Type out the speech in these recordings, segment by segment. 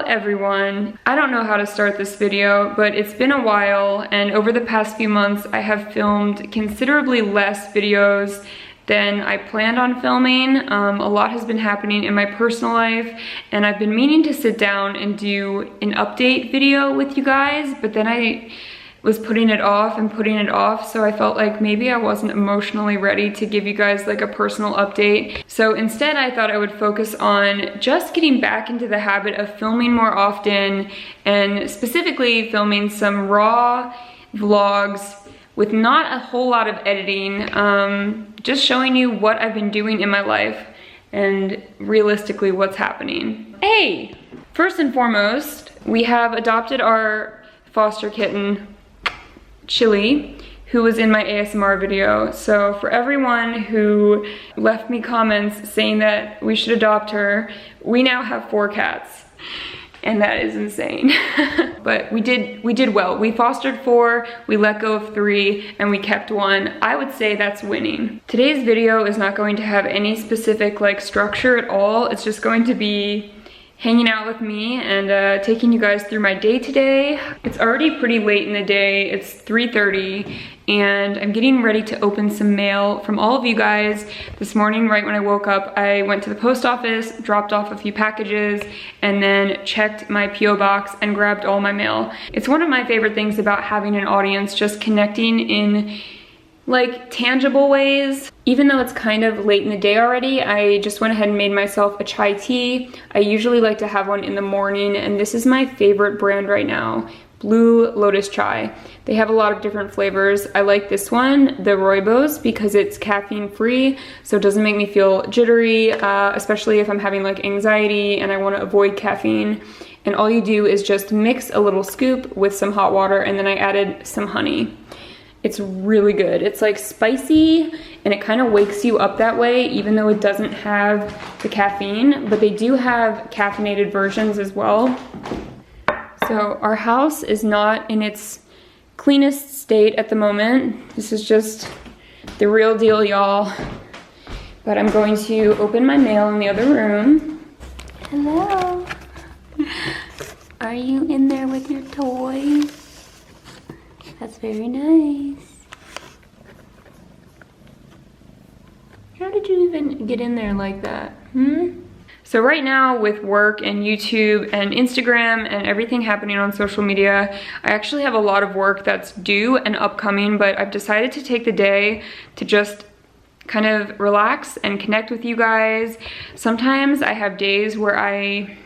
out everyone. I don't know how to start this video, but it's been a while, and over the past few months I have filmed considerably less videos than I planned on filming. A lot has been happening in my personal life, and I've been meaning to sit down and do an update video with you guys, but then I was putting it off, so I felt like maybe I wasn't emotionally ready to give you guys like a personal update. So instead I thought I would focus on just getting back into the habit of filming more often, and specifically filming some raw vlogs with not a whole lot of editing, just showing you what I've been doing in my life and realistically what's happening. Hey, first and foremost, we have adopted our foster kitten, Chili, who was in my ASMR video. So for everyone who left me comments saying that we should adopt her, we now have 4 cats. And that is insane. But we did well. We fostered 4, we let go of 3, and we kept 1. I would say that's winning. Today's video is not going to have any specific like structure at all. It's just going to be hanging out with me and taking you guys through my day today. It's already pretty late in the day. It's 3:30 and I'm getting ready to open some mail from all of you guys. This morning, right when I woke up, I went to the post office, dropped off a few packages, and then checked my PO box and grabbed all my mail. It's one of my favorite things about having an audience, just connecting in like tangible ways. Even though it's kind of late in the day already, I just went ahead and made myself a chai tea. I usually like to have one in the morning, and this is my favorite brand right now, Blue Lotus Chai. They have a lot of different flavors. I like this one, the Rooibos, because it's caffeine free, so it doesn't make me feel jittery, especially if I'm having like anxiety and I want to avoid caffeine. And all you do is just mix a little scoop with some hot water, and then I added some honey. It's really good. It's like spicy and it kind of wakes you up that way, even though it doesn't have the caffeine, but they do have caffeinated versions as well. So our house is not in its cleanest state at the moment. This is just the real deal, y'all. But I'm going to open my mail in the other room. Hello. Are you in there with your toys? That's very nice. How did you even get in there like that? So right now, with work and YouTube and Instagram and everything happening on social media, I actually have a lot of work that's due and upcoming, but I've decided to take the day to just kind of relax and connect with you guys. Sometimes I have days where I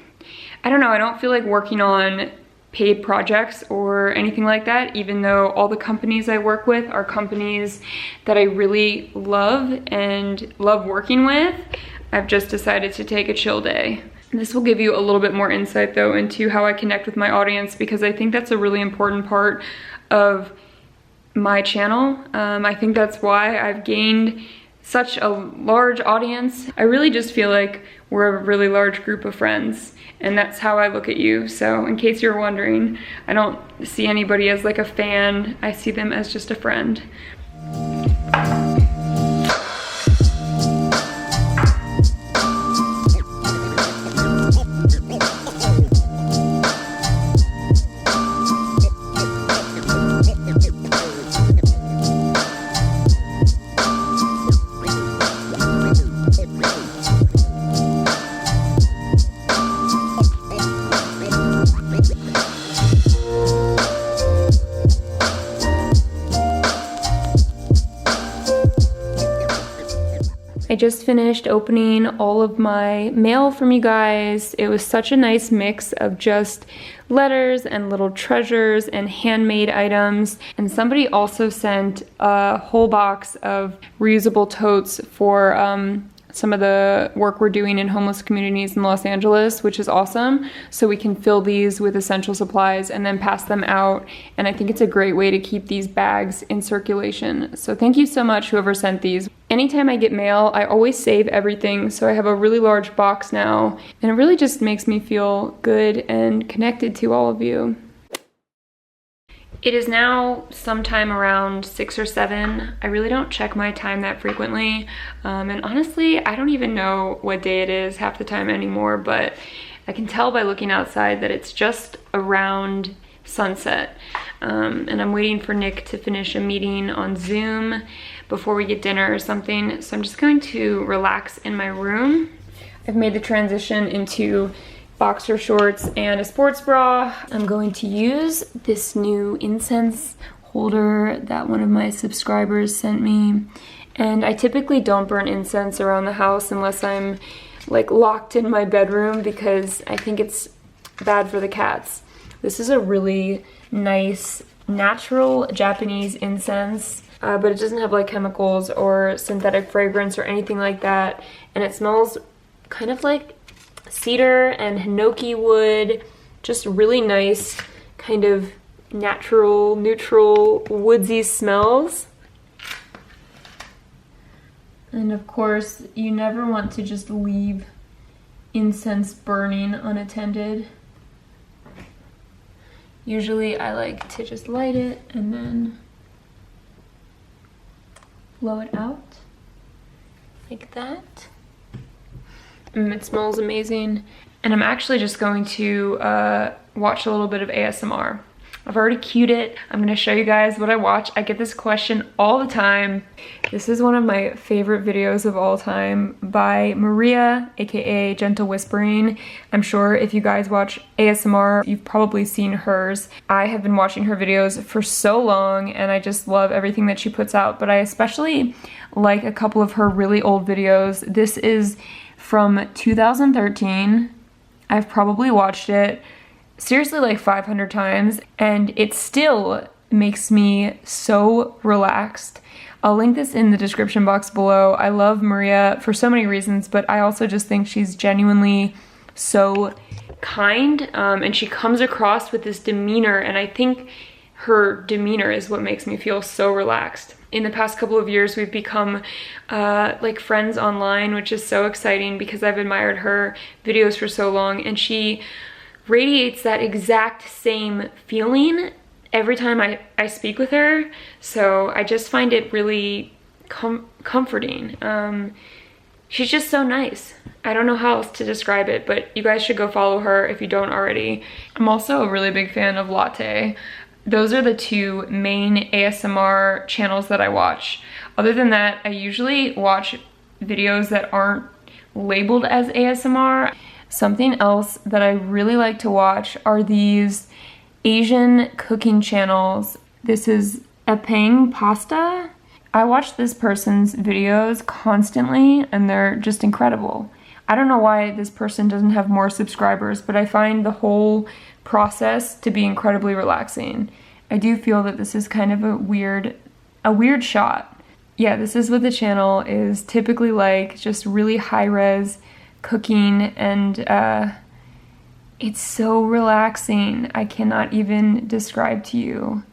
don't know, I don't feel like working on paid projects or anything like that, even though all the companies I work with are companies that I really love and love working with. I've just decided to take a chill day. This will give you a little bit more insight though into how I connect with my audience, because I think that's a really important part of my channel. I think that's why I've gained such a large audience. I really just feel like we're a really large group of friends, and that's how I look at you. So in case you're wondering, I don't see anybody as like a fan. I see them as just a friend. I just finished opening all of my mail from you guys. It was such a nice mix of just letters and little treasures and handmade items. And somebody also sent a whole box of reusable totes for some of the work we're doing in homeless communities in Los Angeles, which is awesome. So we can fill these with essential supplies and then pass them out. And I think it's a great way to keep these bags in circulation. So thank you so much, whoever sent these. Anytime I get mail, I always save everything. So I have a really large box now, and it really just makes me feel good and connected to all of you. It is now sometime around 6 or 7. I really don't check my time that frequently. And honestly, I don't even know what day it is half the time anymore, but I can tell by looking outside that it's just around sunset. And I'm waiting for Nick to finish a meeting on Zoom before we get dinner or something. So I'm just going to relax in my room. I've made the transition into boxer shorts and a sports bra. I'm going to use this new incense holder that one of my subscribers sent me. And I typically don't burn incense around the house unless I'm like locked in my bedroom because I think it's bad for the cats. This is a really nice natural Japanese incense, but it doesn't have like chemicals or synthetic fragrance or anything like that. And it smells kind of like cedar and hinoki wood, just really nice kind of natural, neutral, woodsy smells. And of course, you never want to just leave incense burning unattended. Usually I like to just light it and then blow it out like that. It smells amazing. And I'm actually just going to watch a little bit of ASMR. I've already cued it. I'm gonna show you guys what I watch. I get this question all the time. This is one of my favorite videos of all time by Maria, aka Gentle Whispering. I'm sure if you guys watch ASMR, you've probably seen hers. I have been watching her videos for so long and I just love everything that she puts out, but I especially like a couple of her really old videos. This is from 2013. I've probably watched it seriously like 500 times and it still makes me so relaxed. I'll link this in the description box below. I love Maria for so many reasons, but I also just think she's genuinely so kind, and she comes across with this demeanor, and I think her demeanor is what makes me feel so relaxed. In the past couple of years, we've become like friends online, which is so exciting because I've admired her videos for so long, and she radiates that exact same feeling every time I speak with her. So I just find it really comforting. She's just so nice. I don't know how else to describe it, but you guys should go follow her if you don't already. I'm also a really big fan of Latte. Those are the two main ASMR channels that I watch. Other than that, I usually watch videos that aren't labeled as ASMR. Something else that I really like to watch are these Asian cooking channels. This is Epeng Pasta. I watch this person's videos constantly and they're just incredible. I don't know why this person doesn't have more subscribers, but I find the whole process to be incredibly relaxing. I do feel that this is kind of a weird shot. Yeah, this is what the channel is typically like, just really high-res cooking, and it's so relaxing. I cannot even describe to you.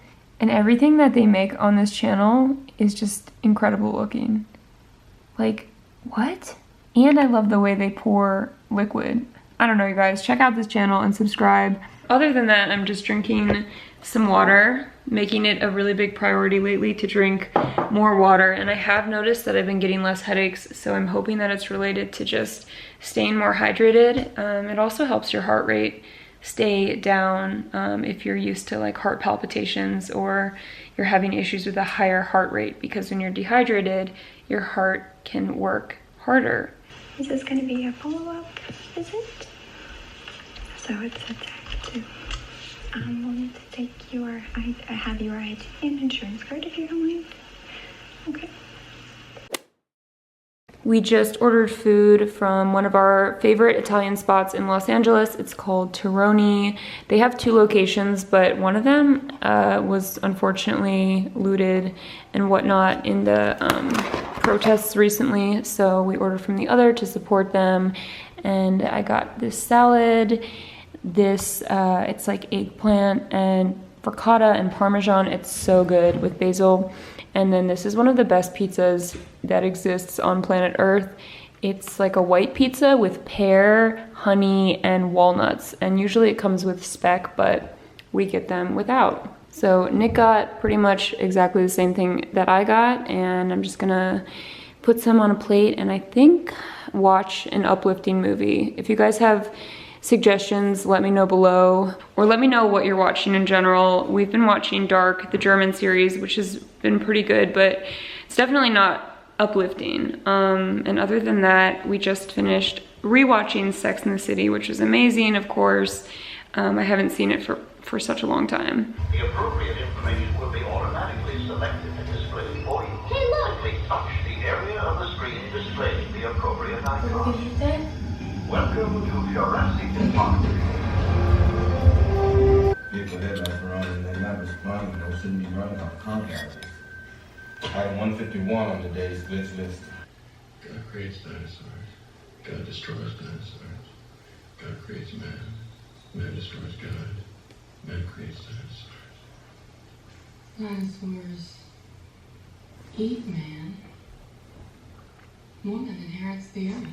And everything that they make on this channel is just incredible looking. Like, what? And I love the way they pour liquid. I don't know, you guys, check out this channel and subscribe. Other than that, I'm just drinking some water, making it a really big priority lately to drink more water. And I have noticed that I've been getting less headaches, so I'm hoping that it's related to just staying more hydrated. It also helps your heart rate stay down if you're used to like heart palpitations or you're having issues with a higher heart rate, because when you're dehydrated, your heart can work harder. Is this going to be a follow-up visit? So it's subject to, we'll need to take your, I have your ID and insurance card if you don't mind. Okay. We just ordered food from one of our favorite Italian spots in Los Angeles. It's called Tironi. They have 2 locations, but one of them was unfortunately looted and whatnot in the protests recently. So we ordered from the other to support them. And I got this salad, this, it's like eggplant and ricotta and Parmesan. It's so good with basil. And then this is one of the best pizzas that exists on planet Earth. It's like a white pizza with pear, honey, and walnuts. And usually it comes with speck, but we get them without. So Nick got pretty much exactly the same thing that I got, and I'm just gonna put some on a plate and I think watch an uplifting movie. If you guys have suggestions, let me know below, or let me know what you're watching in general. We've been watching Dark, the German series, which has been pretty good, but it's definitely not uplifting. And other than that, we just finished rewatching Sex and the City, which is amazing, of course. I haven't seen it for such a long time. The appropriate information will be automatically selected and displayed for you. Hey, look! Simply touch the area of the screen displaying the appropriate icon. Welcome to Jurassic Park. Vehicle headlights were on and they're not responding. Those shouldn't be running on compounds. Item 151 on today's blitz list. God creates dinosaurs. God destroys dinosaurs. God creates man. Man destroys God. Man creates dinosaurs. Dinosaurs eat man. Woman inherits the earth.